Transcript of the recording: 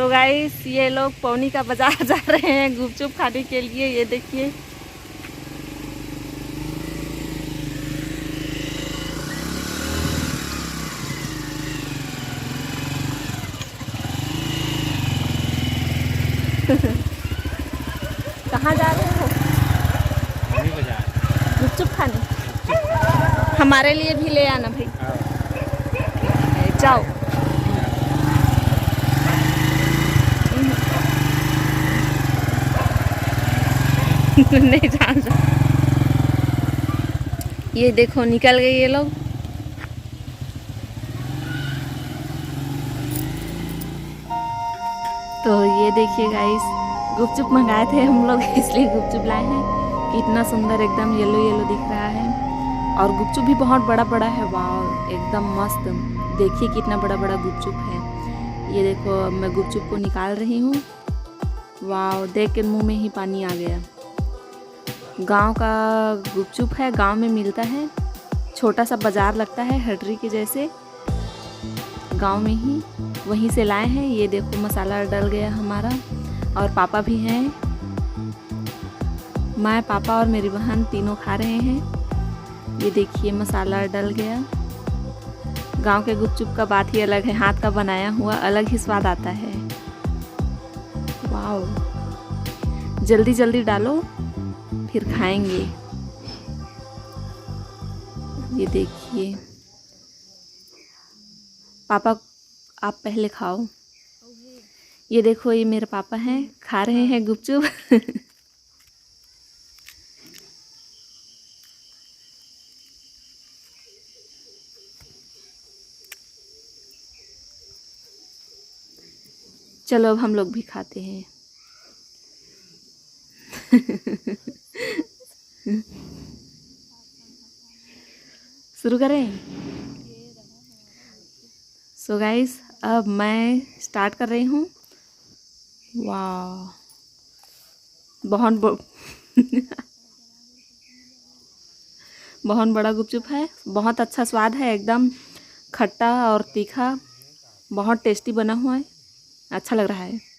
तो गाइस ये लोग पौनी का बाजार जा रहे हैं गुपचुप खाने के लिए। ये देखिए कहाँ जा रहे हो? गुपचुप खाने। हमारे लिए भी ले आना भाई। जाओ। नहीं जान। ये देखो निकल गए ये लोग। तो ये देखिए गाइस गुपचुप मंगाए थे हम लोग इसलिए गुपचुप लाए हैं। कितना सुंदर एकदम येलो येलो दिख रहा है और गुपचुप भी बहुत बड़ा बड़ा है। वाह एकदम मस्त। देखिए कितना बड़ा बड़ा गुपचुप है। ये देखो मैं गुपचुप को निकाल रही हूँ। वाह देख के मुंह में ही पानी आ गया। गांव का गुपचुप है, गांव में मिलता है। छोटा सा बाज़ार लगता है हटरी के जैसे, गांव में ही वहीं से लाए हैं। ये देखो मसाला डल गया हमारा और पापा भी हैं। मैं पापा और मेरी बहन तीनों खा रहे हैं। ये देखिए मसाला डल गया। गांव के गुपचुप का बात ही अलग है, हाथ का बनाया हुआ अलग ही स्वाद आता है। वाह जल्दी जल्दी डालो फिर खाएंगे। ये देखिए पापा आप पहले खाओ। ये देखो ये मेरे पापा हैं, खा रहे हैं गुपचुप। चलो अब हम लोग भी खाते हैं। शुरू करें? सो गाइस अब मैं स्टार्ट कर रही हूँ। वाह बहुत बड़ा गुपचुप है। बहुत अच्छा स्वाद है, एकदम खट्टा और तीखा, बहुत टेस्टी बना हुआ है। अच्छा लग रहा है।